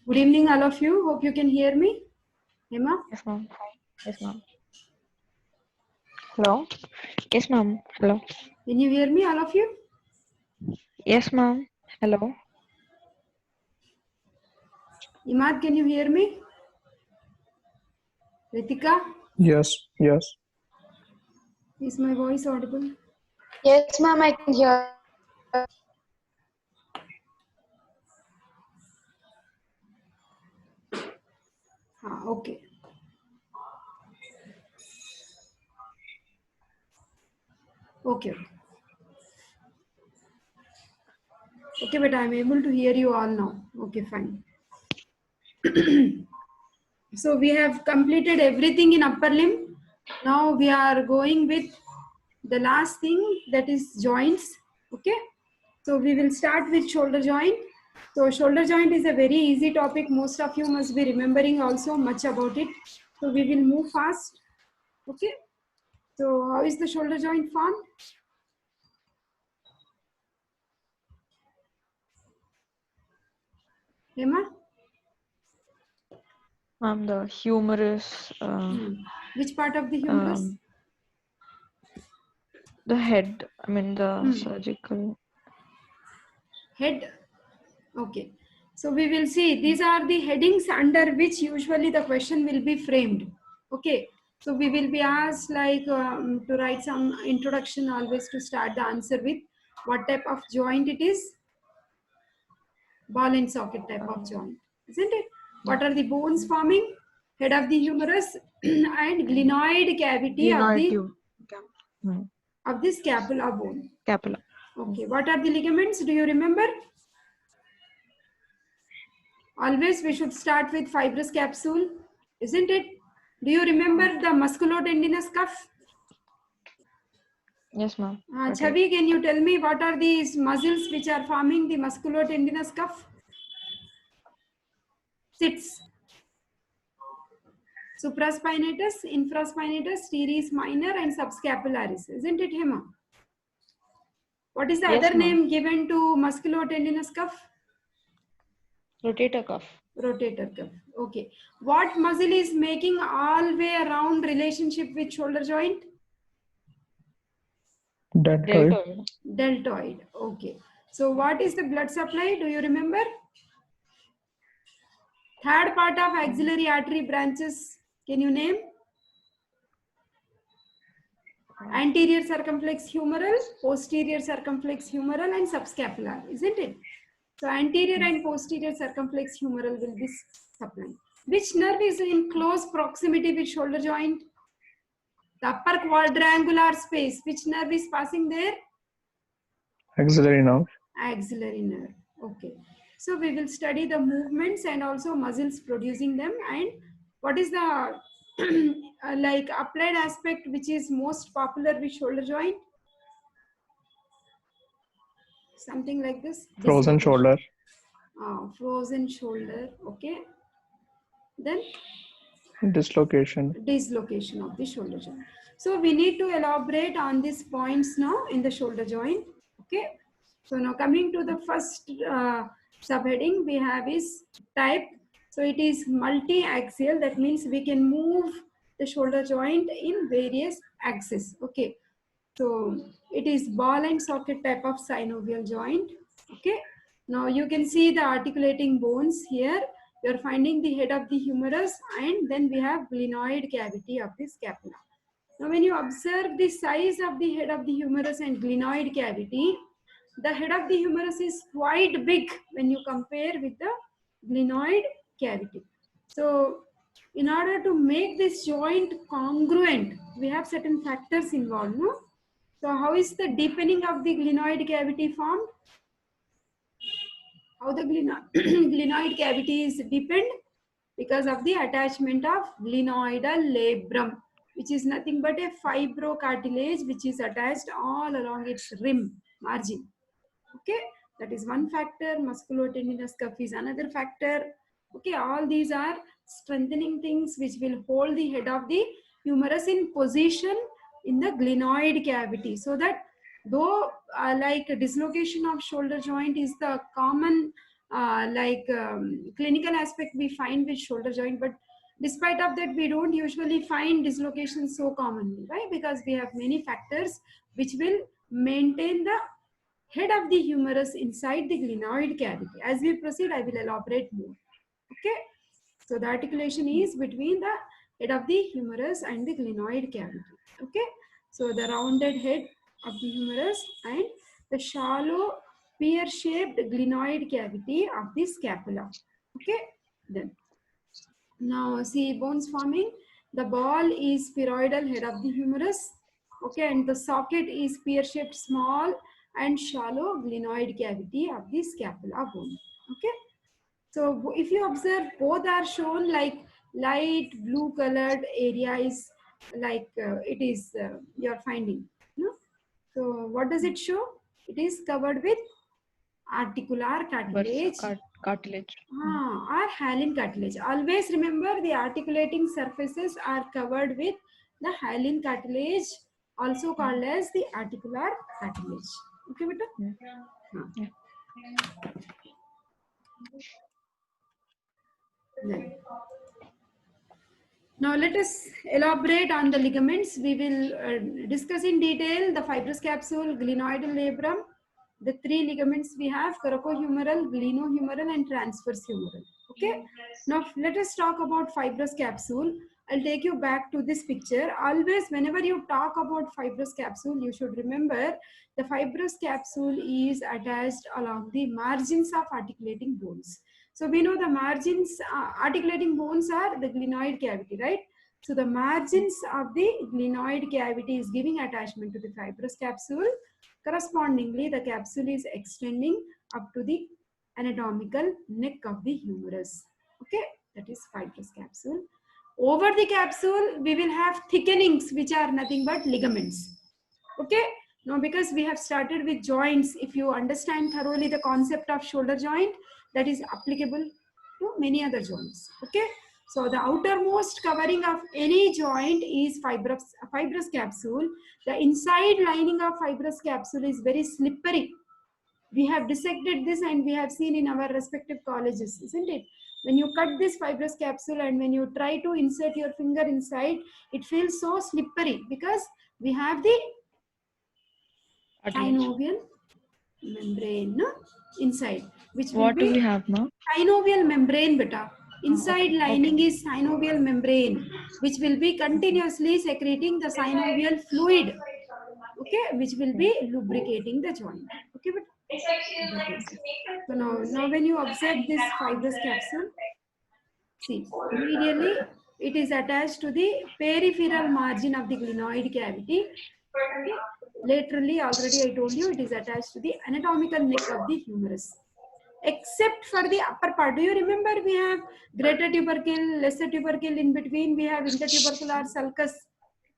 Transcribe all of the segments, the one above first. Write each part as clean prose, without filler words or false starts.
Good evening, all of you. Hope you can hear me. Hema? Yes, ma'am. Hi. Yes, ma'am. Hello. Yes, ma'am. Hello. Can you hear me, all of you? Yes, ma'am. Hello. Imad, can you hear me? Ritika, Yes, yes. is my voice audible? Yes, ma'am, I can hear. Okay. Okay. Okay, but I'm able to hear you all now. Okay, fine. So we have completed everything in upper limb. Now we are going with the last thing, that is joints. Okay. So we will start with shoulder joint. So shoulder joint is a very easy topic. Most of you must be remembering also much about it. So we will move fast. Okay. So how is the shoulder joint formed? Emma? Ma'am, the humerus, Which part of the humerus? the head, I mean the surgical. Head. Okay. So we will see, these are the headings under which usually the question will be framed. Okay. So we will be asked like to write some introduction always to start the answer with what type of joint it is. Ball and socket type of joint, isn't it? What are the bones forming? Head of the humerus and glenoid cavity of the scapula bone. Scapula. Okay. What are the ligaments? Do you remember? Always we should start with fibrous capsule, isn't it? Do you remember the musculotendinous cuff? Yes, ma'am. Chavi, can you tell me what are these muscles which are forming the musculotendinous cuff? Sits. Supraspinatus, infraspinatus, teres minor and subscapularis, isn't it, Hema? What is the Yes, other ma'am. name given to musculotendinous cuff? Rotator cuff. Rotator cuff. Okay. What muscle is making all way around relationship with shoulder joint? Deltoid. Deltoid. Okay. So what is the blood supply? Do you remember? Third part of axillary artery branches. Can you name? Anterior circumflex humeral, posterior circumflex humeral and subscapular, isn't it? So anterior and posterior circumflex humeral will be supplying. Which nerve is in close proximity with shoulder joint? The upper quadrangular space. Which nerve is passing there? Axillary nerve. Axillary nerve. Okay. So we will study the movements and also muscles producing them, and what is the like applied aspect which is most popular with shoulder joint? Something like this. Frozen shoulder. Frozen shoulder. Okay. Then Dislocation. Dislocation of the shoulder joint. So we need to elaborate on these points now in the shoulder joint. Okay. So now coming to the first subheading we have is type. So it is multi-axial. That means we can move the shoulder joint in various axes. Okay. So it is ball and socket type of synovial joint. Okay. Now you can see the articulating bones here. You are finding the head of the humerus and then we have glenoid cavity of the scapula. Now when you observe the size of the head of the humerus and glenoid cavity, the head of the humerus is quite big when you compare with the glenoid cavity. So in order to make this joint congruent, we have certain factors involved, no? So how is the deepening of the glenoid cavity formed? How the glenoid cavity is deepened? Because of the attachment of glenoidal labrum, which is nothing but a fibrocartilage which is attached all along its rim margin. Okay, that is one factor. Musculotendinous cuff is another factor. Okay, all these are strengthening things which will hold the head of the humerus in position in the glenoid cavity, so that though like dislocation of shoulder joint is the common clinical aspect we find with shoulder joint, but despite of that, we don't usually find dislocation so commonly, right? Because we have many factors which will maintain the head of the humerus inside the glenoid cavity. As we proceed, I will elaborate more. Okay. So the articulation is between the head of the humerus and the glenoid cavity. Okay. So the rounded head of the humerus and the shallow pear-shaped glenoid cavity of the scapula. Okay. Then now see bones forming. The ball is spheroidal head of the humerus. Okay, and the socket is pear-shaped small and shallow glenoid cavity of the scapula bone. Okay. So if you observe, both are shown like light blue colored area is like it is your finding. No? So what does it show? It is covered with articular cartilage. Cartilage. Or hyaline cartilage. Always remember the articulating surfaces are covered with the hyaline cartilage, also called as the articular cartilage. Okay, beta? Yeah. Then. Now let us elaborate on the ligaments. We will discuss in detail the fibrous capsule, glenoidal labrum, the three ligaments we have: coracohumeral, glenohumeral, and transverse humeral. Okay. Now let us talk about fibrous capsule. I'll take you back to this picture. Always, whenever you talk about fibrous capsule, you should remember the fibrous capsule is attached along the margins of articulating bones. So we know the margins, articulating bones are the glenoid cavity, right? So the margins of the glenoid cavity is giving attachment to the fibrous capsule. Correspondingly, the capsule is extending up to the anatomical neck of the humerus. Okay, that is fibrous capsule. Over the capsule, we will have thickenings, which are nothing but ligaments. Okay, now because we have started with joints, if you understand thoroughly the concept of shoulder joint, that is applicable to many other joints. Okay, so the outermost covering of any joint is fibrous capsule. The inside lining of fibrous capsule is very slippery. We have dissected this and we have seen in our respective colleges, isn't it? When you cut this fibrous capsule and when you try to insert your finger inside, it feels so slippery because we have the synovial membrane inside, which will What be do we have now? synovial membrane, beta. Inside lining is synovial membrane, which will be continuously secreting the synovial fluid, okay, which will be lubricating the joint. Okay, but so now when you observe this fibrous capsule, see, medially it is attached to the peripheral margin of the glenoid cavity. Okay. Laterally, already I told you, it is attached to the anatomical neck of the humerus. Except for the upper part. Do you remember we have greater tubercle, lesser tubercle, in between we have intertubercular sulcus.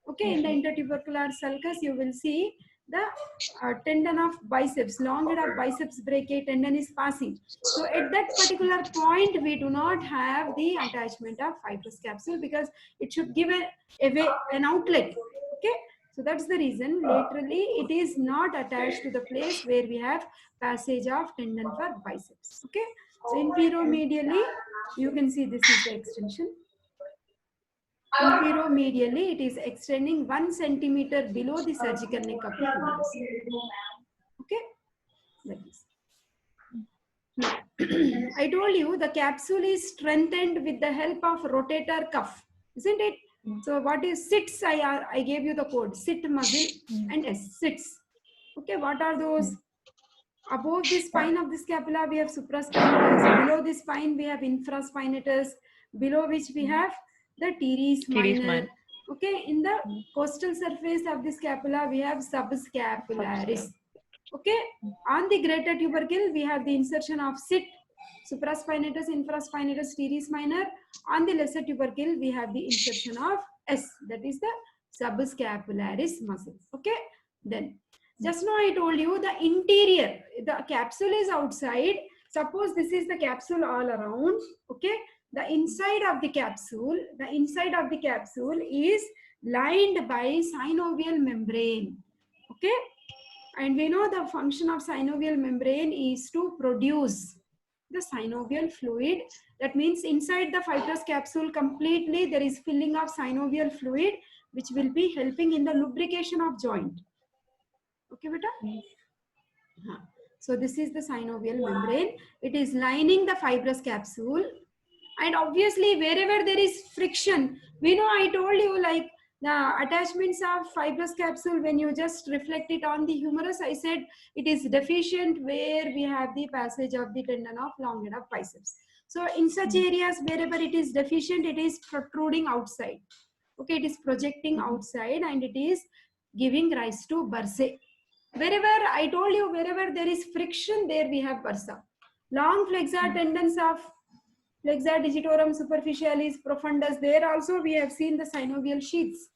Okay, in the intertubercular sulcus you will see the tendon of biceps, long head of biceps brachii tendon is passing. So at that particular point we do not have the attachment of fibrous capsule because it should give an outlet. Okay. So that's the reason laterally it is not attached to the place where we have passage of tendon for biceps. Okay. So infero-medially, you can see this is the extension. Infero-medially, it is extending 1 centimeter below the surgical neck of the humerus. Okay. That is. Now, I told you the capsule is strengthened with the help of rotator cuff, isn't it? So what is sits? I gave you the code: sit muscle and S, sits. Okay, what are those? Above the spine of the scapula we have supraspinatus. Below the spine we have infraspinatus. Below which we have the teres minor. Okay, in the costal surface of the scapula we have subscapularis. Okay, on the greater tubercle we have the insertion of sit, supraspinatus, infraspinatus, teres minor. On the lesser tubercle we have the insertion of S, that is the subscapularis muscle. Okay, then just now I told you the interior, the capsule is outside. Suppose this is the capsule all around. Okay, the inside of the capsule is lined by synovial membrane. Okay, and we know the function of synovial membrane is to produce the synovial fluid. That means inside the fibrous capsule completely there is filling of synovial fluid, which will be helping in the lubrication of joint. Okay, beta? Huh. So this is the synovial membrane. It is lining the fibrous capsule. And obviously wherever there is friction, we know I told you like the attachments of fibrous capsule, when you just reflect it on the humerus, I said it is deficient where we have the passage of the tendon of long head of biceps. So in such areas wherever it is deficient, it is protruding outside. Okay, it is projecting outside and it is giving rise to bursae. Wherever I told you, wherever there is friction, there we have bursa. Long flexor tendons of flexor digitorum superficialis profundus, there also we have seen the synovial sheaths,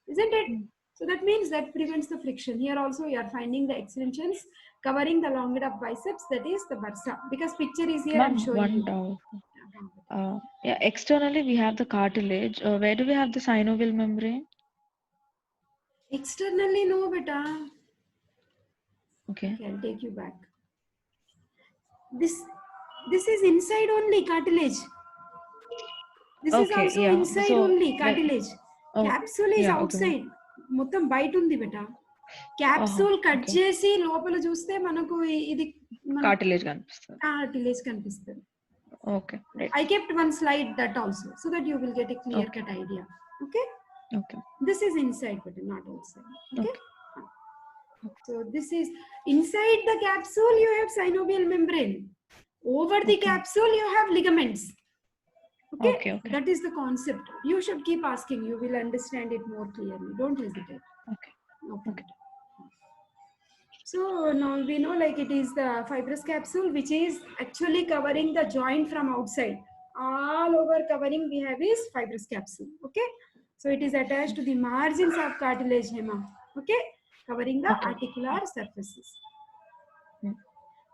isn't it? So that means that prevents the friction. Here also you are finding the extensions covering the long head of biceps, that is the bursa. Because picture is here, I'm Ma'am, showing one you. doubt. Yeah, externally we have the cartilage. Where do we have the synovial membrane? Externally, no, beta. Okay. Okay, I'll take you back. This is inside only cartilage. This is Okay, also yeah. inside So, only cartilage. oh, Capsule is yeah, okay. outside. మొత్తం బయట ఉంది బేటా. Capsule cut okay. చేసి లోపల చూస్తే మనకు ఇది Cartilage కనిపిస్తుంది. Cartilage కనిపిస్తుంది. Okay, right. I kept one slide that also so that you will get a clear cut idea. Okay. Okay. This is inside but not outside. Okay. So this is inside the capsule, you have synovial membrane. Over the capsule you have ligaments. Okay? Okay. That is the concept. You should keep asking. You will understand it more clearly. Don't hesitate. Okay. So now we know like it is the fibrous capsule which is actually covering the joint from outside. All over covering we have is fibrous capsule. Okay. So it is attached to the margins of cartilage hema. Okay. Covering the articular surfaces.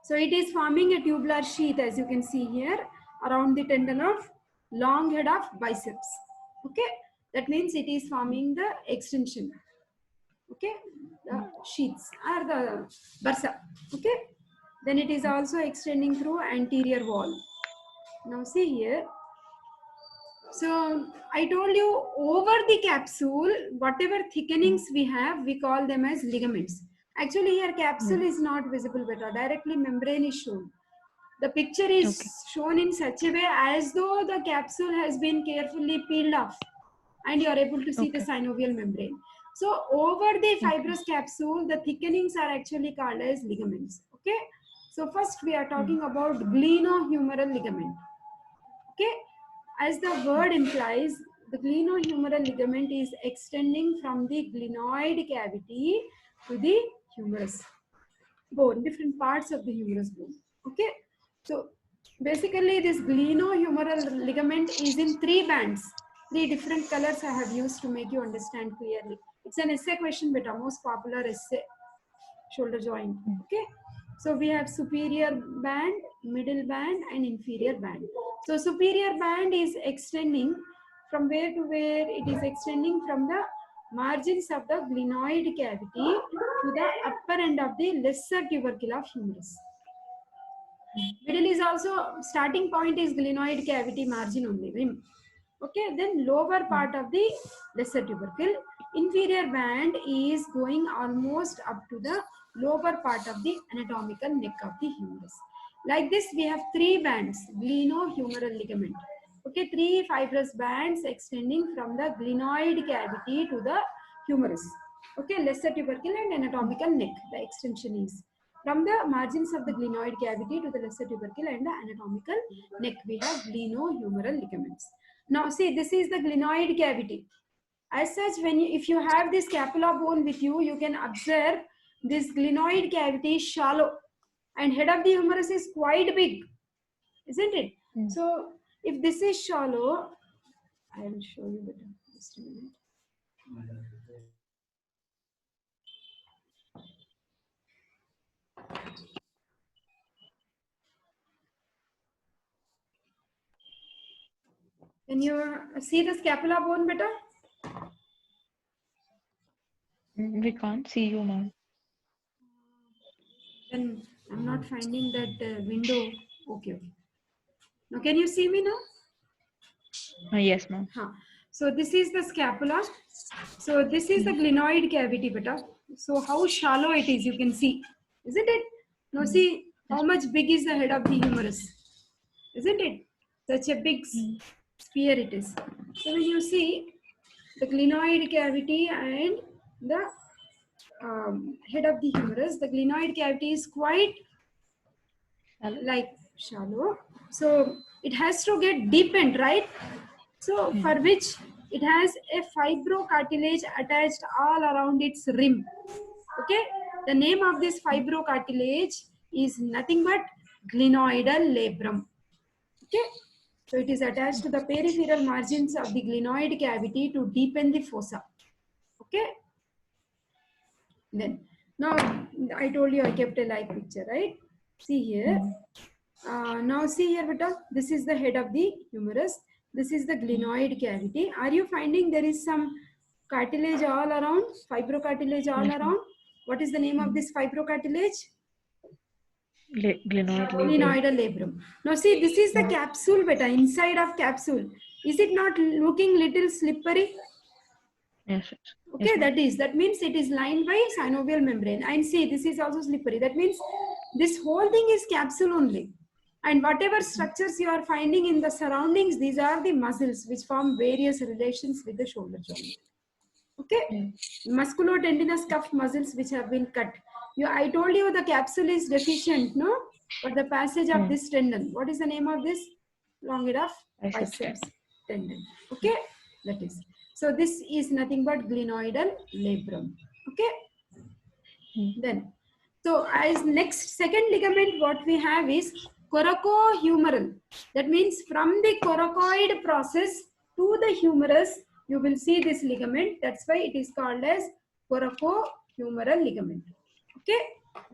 So it is forming a tubular sheath, as you can see here, around the tendon of long head of biceps. Okay, that means it is forming the extension. Okay, the sheaths are the bursa. Okay, then it is also extending through anterior wall. Now see here. So I told you over the capsule, whatever thickenings we have, we call them as ligaments. Actually here capsule is not visible better. Directly membrane is shown. The picture is shown in such a way as though the capsule has been carefully peeled off and you are able to see the synovial membrane. So over the fibrous capsule, the thickenings are actually called as ligaments. Okay. So first we are talking about glenohumeral ligament. Okay. As the word implies, the glenohumeral ligament is extending from the glenoid cavity to the humerus bone, different parts of the humerus bone. Okay. So basically this glenohumeral ligament is in 3 bands. 3 different colors I have used to make you understand clearly. It's an essay question, but a most popular essay, shoulder joint. Okay. So we have superior band, middle band and inferior band. So superior band is extending from where to where? It is extending from the margins of the glenoid cavity to the upper end of the lesser tubercle of humerus. Middle is also, starting point is glenoid cavity margin only, rim. Okay, then lower part of the lesser tubercle. Inferior band is going almost up to the lower part of the anatomical neck of the humerus. Like this, we have 3 bands, glenohumeral ligament. Okay, 3 fibrous bands extending from the glenoid cavity to the humerus. Okay, lesser tubercle and anatomical neck, the extension is. From the margins of the glenoid cavity to the lesser tubercle and the anatomical neck, we have glenohumeral ligaments. Now see, this is the glenoid cavity. As such, when you, if you have this scapula bone with you, you can observe this glenoid cavity is shallow and head of the humerus is quite big, isn't it? So if this is shallow, I will show you better. Just a minute. Can you see the scapula bone better? We can't see you, ma'am. Then I'm not finding that window. Okay. Now, can you see me now? Yes, ma'am. Huh. So this is the scapula. So this is the glenoid cavity, beta. So how shallow it is, you can see, isn't it? Now see how much big is the head of the humerus, isn't it? Such a big sphere it is. So when you see the glenoid cavity and the head of the humerus, the glenoid cavity is quite like shallow. So it has to get deepened, right? So for which it has a fibrocartilage attached all around its rim. Okay, the name of this fibrocartilage is nothing but glenoidal labrum. Okay, so it is attached to the peripheral margins of the glenoid cavity to deepen the fossa. Okay, then now I told you I kept a like picture, right? See here. Now see here, beta. This is the head of the humerus. This is the glenoid cavity. Are you finding there is some cartilage all around? Fibrocartilage all around? What is the name of this fibrocartilage? Glenoid labrum. Glenoidal labrum. Now see, this is the capsule, beta. Inside of capsule. Is it not looking little slippery? Yes, yes. Okay, that means it is lined by synovial membrane. And see, this is also slippery. That means this whole thing is capsule only. And whatever structures you are finding in the surroundings, these are the muscles which form various relations with the shoulder joint. Okay, musculotendinous cuff muscles which have been cut. I told you the capsule is deficient, no? For the passage of this tendon. What is the name of this? Long enough biceps tendon. Okay, that is. So this is nothing but glenoidal labrum. Okay. Then, so as next second ligament, what we have is coracohumeral. That means from the coracoid process to the humerus, you will see this ligament. That's why it is called as coracohumeral ligament. Okay.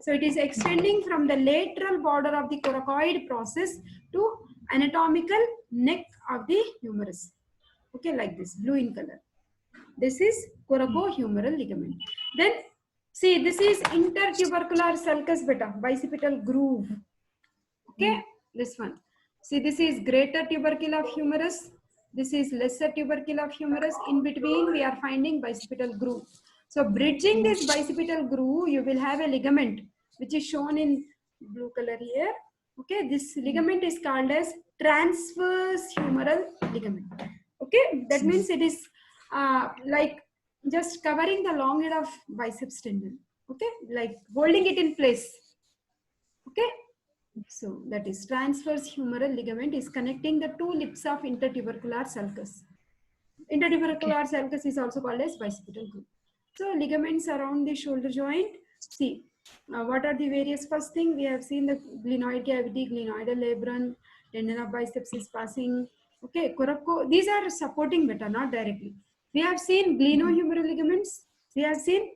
So it is extending from the lateral border of the coracoid process to anatomical neck of the humerus. Okay, like this, blue in color. This is coracohumeral ligament. Then see, this is intertubercular sulcus, beta, bicipital groove. Okay, this one. See, this is greater tubercle of humerus. This is lesser tubercle of humerus. In between, we are finding bicipital groove. So, bridging this bicipital groove, you will have a ligament, which is shown in blue color here. Okay, this ligament is called as transverse humeral ligament. Okay, that means it is like just covering the long head of biceps tendon. Okay, like holding it in place. Okay, so that is transverse humeral ligament is connecting the two lips of intertubercular sulcus. Intertubercular sulcus is also called as bicipital groove. So ligaments around the shoulder joint. See, what are the various? First thing we have seen the glenoid cavity, glenoidal labrum, tendon of biceps is passing. Okay, these are supporting beta, not directly. We have seen glenohumeral ligaments. We have seen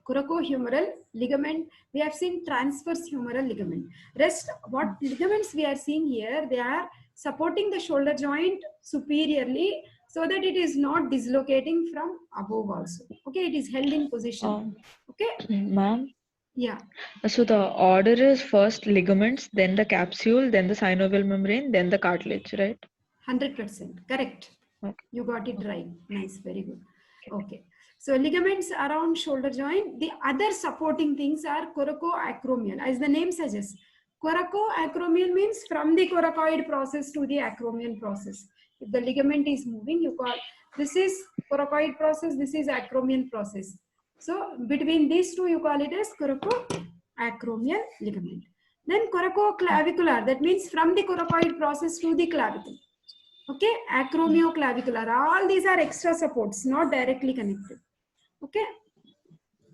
coracohumeral ligament. We have seen transverse humeral ligament. Rest, what ligaments we are seeing here, they are supporting the shoulder joint superiorly so that it is not dislocating from above also. Okay, it is held in position. Okay, ma'am. Yeah. So the order is first ligaments, then the capsule, then the synovial membrane, then the cartilage, right? 100% correct. Okay. You got it right. Nice, very good. Okay. So ligaments around shoulder joint. The other supporting things are coracoacromial. As the name suggests, coracoacromial means from the coracoid process to the acromial process. If the ligament is moving, you call this is coracoid process. This is acromial process. So between these two, you call it as coracoacromial ligament. Then coracoclavicular. That means from the coracoid process to the clavicle. Okay, acromioclavicular. All these are extra supports, not directly connected. Okay.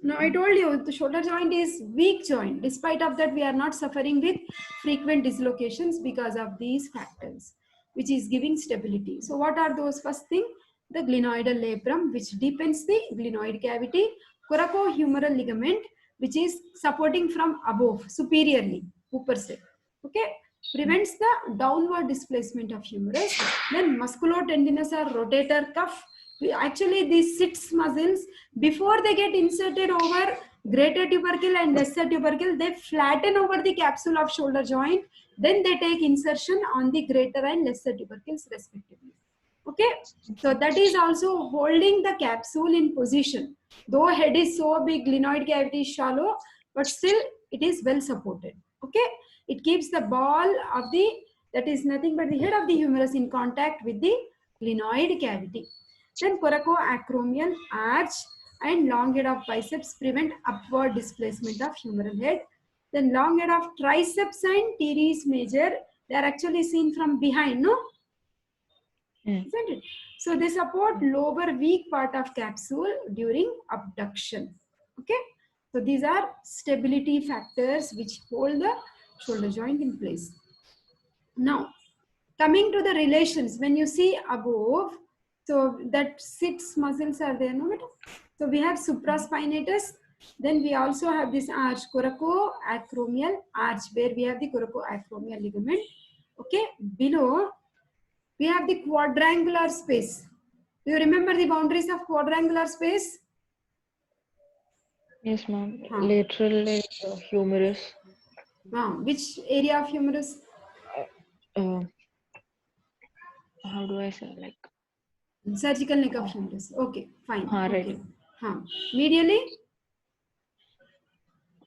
Now I told you the shoulder joint is weak joint. Despite of that, we are not suffering with frequent dislocations because of these factors, which is giving stability. So what are those? First thing, the glenoidal labrum, which deepens the glenoid cavity, coracohumeral ligament, which is supporting from above, superiorly, upper se. Okay, prevents the downward displacement of humerus. Then musculotendinous or rotator cuff. Actually, these sits muscles, before they get inserted over Greater tubercle and lesser tubercle, they flatten over the capsule of shoulder joint. Then they take insertion on the greater and lesser tubercles respectively. Okay, so that is also holding the capsule in position. Though head is so big, glenoid cavity is shallow, but still it is well supported. Okay, it keeps the ball of the, that is nothing but the head of the humerus, in contact with the glenoid cavity. Then coracoacromial arch and long head of biceps prevent upward displacement of humeral head. Then long head of triceps and teres major, they are actually seen from behind, no? Isn't it? So they support lower weak part of capsule during abduction. Okay, so these are stability factors which hold the shoulder joint in place. Now coming to the relations, when you see above, so that 6 muscles are there, no matter. So we have supraspinatus, then we also have this arch, coracoacromial arch, where we have the coracoacromial ligament. Okay, below we have the quadrangular space. Do you remember the boundaries of quadrangular space? Yes, ma'am. Huh. Lateral humerus. Which area of humerus? How do I say, like? Surgical neck of humerus. Okay, fine. Right. Okay. Medially?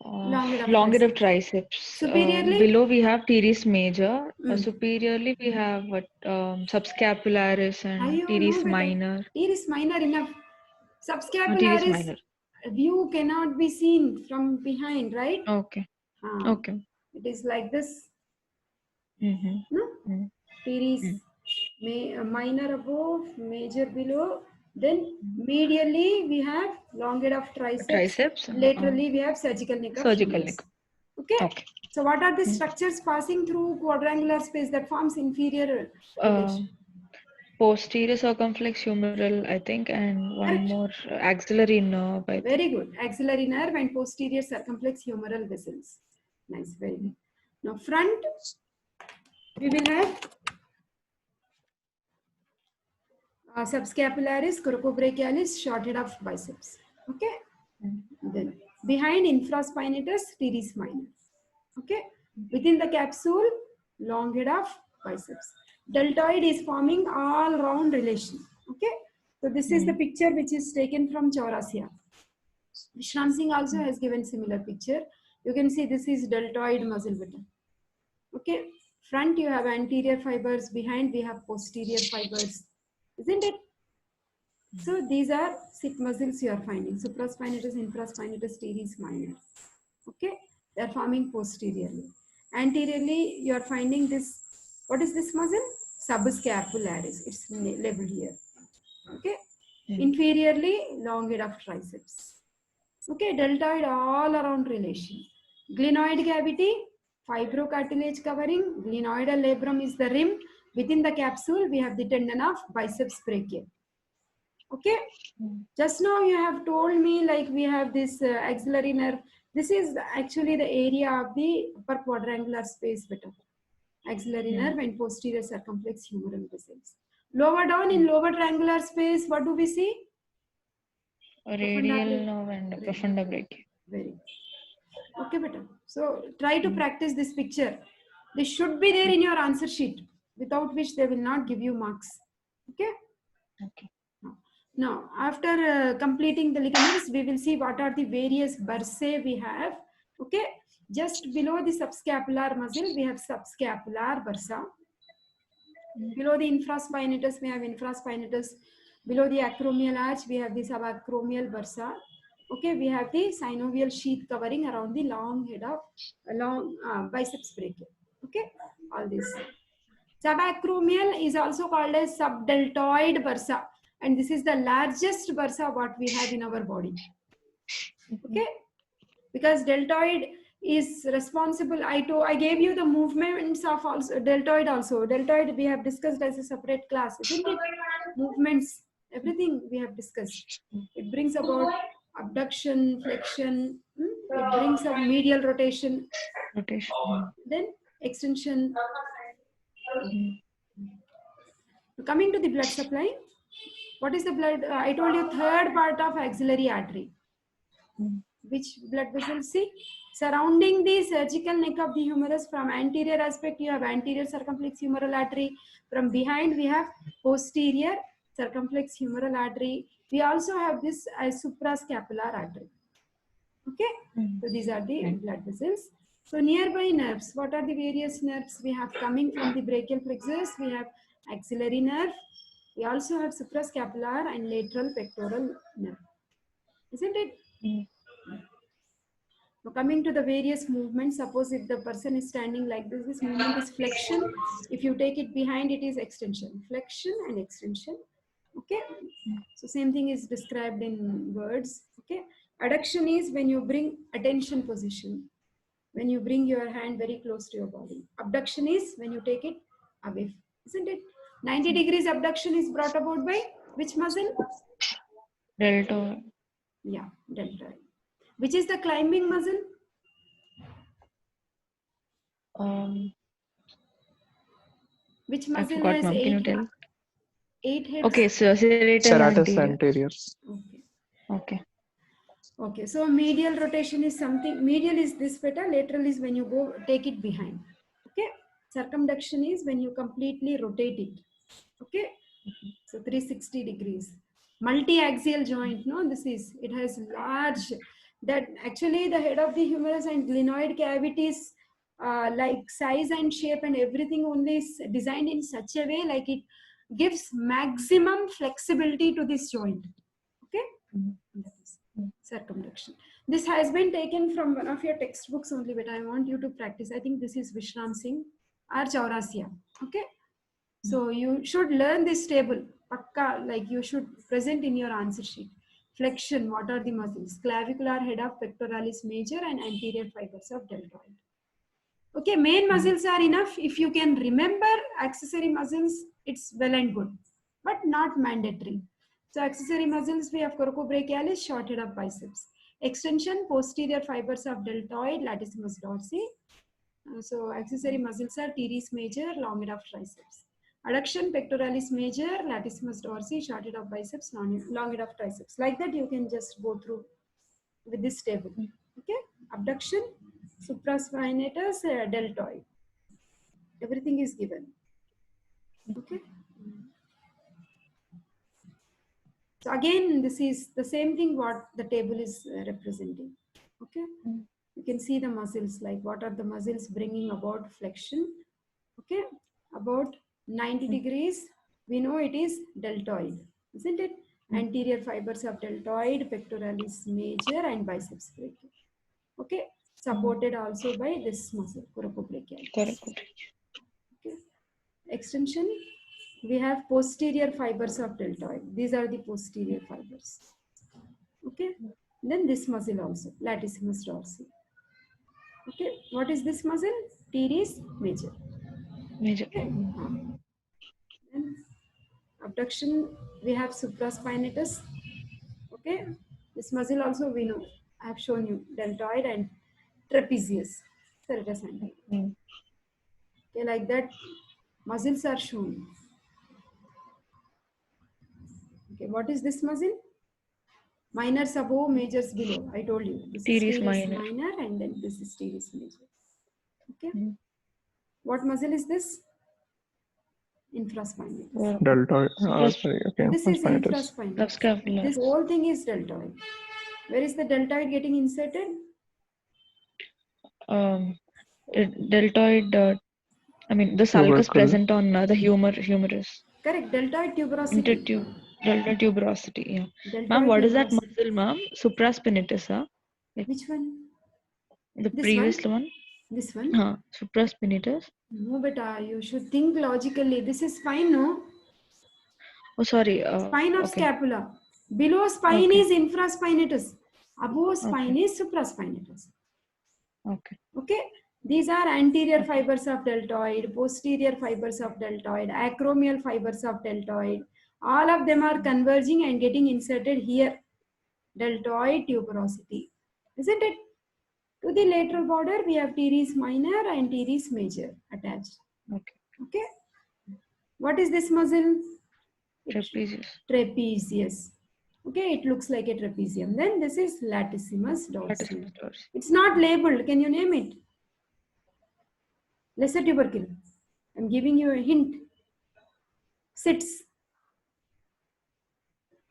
Long head of triceps. Superiorly? Below we have teres major. Superiorly we have what, subscapularis and teres minor. Teres minor enough. Teres Subscapularis minor. view cannot be seen from behind, right? Okay. Okay. It is like this. Mm-hmm. No? Teres minor above, major below. Then medially we have long head of triceps. Laterally we have surgical neck of humerus. Okay. So what are the structures passing through quadrangular space that forms inferior relation? Posterior circumflex humeral, I think, and one more axillary nerve. Very good. Axillary nerve and posterior circumflex humeral vessels. Nice, very good. Now front, we will have subscapularis, coracobrachialis, short head of biceps. Okay. Then behind infraspinatus, teres minor. Okay. Within the capsule, long head of biceps. Deltoid is forming all round relation. Okay. So this is the picture which is taken from Chaurasia. Vishram Singh also has given similar picture. You can see this is deltoid muscle button. Okay. Front you have anterior fibers, behind we have posterior fibers. Isn't it? So these are 6 muscles you are finding. Supraspinatus, infraspinatus, teres minor. Okay. They are forming posteriorly. Anteriorly you are finding this. What is this muscle? Subscapularis. It's labeled here. Okay. Inferiorly, long head of triceps. Okay. Deltoid all around relation. Glenoid cavity, fibrocartilage covering. Glenoidal labrum is the rim. Within the capsule, we have the tendon of biceps brachial. Okay. Just now you have told me like we have this axillary nerve. This is actually the area of the upper quadrangular space better. Axillary nerve and posterior circumflex humeral vessels. Lower down in lower triangular space, what do we see? Radial nerve and profunda brachial. Very good. Okay, better. So try to practice this picture. This should be there in your answer sheet, without which they will not give you marks. Okay. Okay. Now, after completing the ligaments, we will see what are the various bursae we have. Okay, just below the subscapular muscle, we have subscapular bursa. Below the infraspinatus, we have infraspinatus. Below the acromial arch, we have the subacromial bursa. Okay, we have the synovial sheath covering around the long head of biceps brachial. Okay, all this. Subacromial is also called as subdeltoid bursa. And this is the largest bursa what we have in our body. Okay, because deltoid is responsible. I gave you the movements of also deltoid. Also deltoid we have discussed as a separate class, isn't it? Movements, everything we have discussed. It brings about abduction, flexion. It brings about medial rotation. Then extension. Coming to the blood supply. What is the blood? I told you third part of axillary artery. Which blood vessel? See, surrounding the surgical neck of the humerus, from anterior aspect you have anterior circumflex humeral artery. From behind we have posterior circumflex humeral artery. We also have this as suprascapular artery. Okay, so these are the blood vessels. So nearby nerves, what are the various nerves we have coming from the brachial plexus? We have axillary nerve. We also have suprascapular and lateral pectoral nerve. Isn't it? Now coming to the various movements, suppose if the person is standing like this movement is flexion. If you take it behind, it is extension. Flexion and extension. Okay. So same thing is described in words. Okay. Adduction is when you bring attention position. When you bring your hand very close to your body. Abduction is when you take it away. Isn't it? 90 degrees abduction is brought about by which muscle? Deltoid. Yeah, deltoid. Which is the climbing muscle? Which I muscle forgot, has ma'am. Can you tell? eight heads? Okay, so serratus Serratus anterior. anterior. Okay. Okay. Okay, so medial rotation is something, medial is this beta, lateral is when you go take it behind. Okay, circumduction is when you completely rotate it. Okay, so 360 degrees. Multi-axial joint, no, this is, it has large, that actually the head of the humerus and glenoid cavities like size and shape and everything only is designed in such a way like it gives maximum flexibility to this joint. Okay. That is circumduction. This has been taken from one of your textbooks only, but I want you to practice. I think this is Vishram Singh or Chaurasia. Okay. So you should learn this table. Pakka, like you should present in your answer sheet. Flexion, what are the muscles? Clavicular head of pectoralis major and anterior fibers of deltoid. Okay, main muscles are enough. If you can remember accessory muscles, it's well and good, but not mandatory. So accessory muscles, we have coracobrachialis, short head of biceps. Extension, posterior fibers of deltoid, latissimus dorsi. So accessory muscles are teres major, long head of triceps. Adduction, pectoralis major, latissimus dorsi, short head of biceps, long head of triceps. Like that you can just go through with this table. Okay, abduction, supraspinatus, deltoid. Everything is given. Okay. So again, this is the same thing what the table is representing. Okay. You can see the muscles, like what are the muscles bringing about flexion. Okay. About 90 degrees, we know it is deltoid, isn't it? Anterior fibers of deltoid, pectoralis major and biceps brachial. Okay. Supported also by this muscle, coracobrachialis. Correct. Okay. Extension, we have posterior fibers of deltoid. These are the posterior fibers. Okay. Then this muscle also, latissimus dorsi. Okay. What is this muscle? Teres major. Major. Okay. Then abduction, we have supraspinatus. Okay. This muscle also we know. I have shown you deltoid and trapezius. Serratus anterior. Okay, like that, muscles are shown. Okay, what is this muscle? Minors above, majors below. I told you. This is Teres teres minor. minor and then this is teres major. Okay. What muscle is this? Infraspinatus. Deltoid. Sorry. Okay. This is Spinatus. infraspinatus. Subscapular. This whole thing is deltoid. Where is the deltoid getting inserted? Deltoid. I mean, the sulcus Tubercle. present on the humerus. Correct. Deltoid tuberosity. Deltoid tuberosity. Yeah. Deltoid Ma'am, what is that tuberosity. muscle, ma'am? Supraspinatus, huh? Which one? The This previous one? one? This one? Supraspinatus. No, beta. You should think logically. This is spine, no? Oh, sorry. Spine of Okay. scapula. Below spine Okay. is infraspinatus. Above spine is supraspinatus. Okay. Okay. These are anterior fibers of deltoid, posterior fibers of deltoid, acromial fibers of deltoid. All of them are converging and getting inserted here. Deltoid tuberosity. Isn't it? To the lateral border, we have teres minor and teres major attached. Okay. Okay. What is this muscle? Trapezius. Trapezius. Okay. Okay, it looks like a trapezium. Then this is latissimus dorsi. Latissimus dorsi. It's not labeled. Can you name it? Lesser tubercle. I'm giving you a hint. Sits.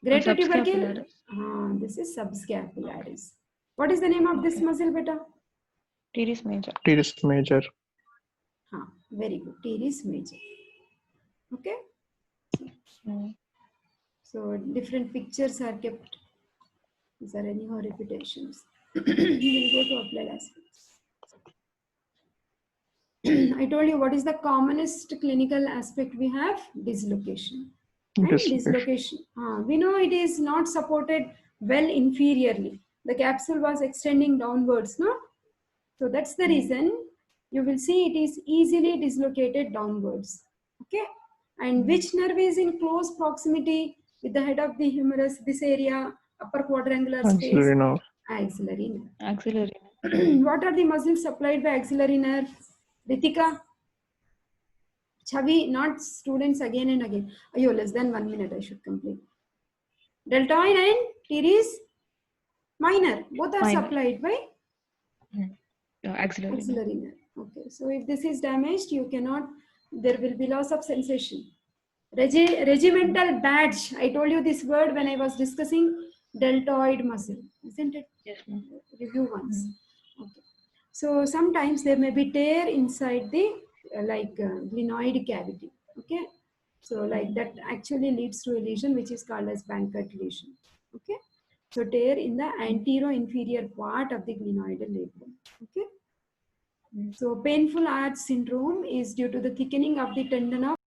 Greater tubercle. Subscapularis. This is subscapularis. What is the name of this muscle, beta? Teres major. Teres major. Very good. Teres major. Okay. Mm. So different pictures are kept. These are anyhow repetitions. We'll go to applied aspects. I told you what is the commonest clinical aspect we have? Dislocation. And dislocation. We know it is not supported well inferiorly. The capsule was extending downwards, no? So that's the reason you will see it is easily dislocated downwards. Okay. And which nerve is in close proximity with the head of the humerus? This area, upper quadrangular space. Axillary nerve. Axillary nerve. Axillary. What are the muscles supplied by axillary nerve? Ritika? Chavi, not students again and again. Ayo, less than 1 minute I should complete. Deltoid and teres minor. Both are Minor. supplied by Axillary. axillary nerve. Okay, so if this is damaged, you cannot, there will be loss of sensation. Regimental badge. I told you this word when I was discussing deltoid muscle, isn't it? Yes, ma'am. Review once. Okay. So sometimes there may be tear inside the glenoid cavity. Okay. So like that actually leads to a lesion which is called as Bankert lesion. Okay. So tear in the antero-inferior part of the glenoidal labrum. Okay. So painful arch syndrome is due to the thickening of the tendon of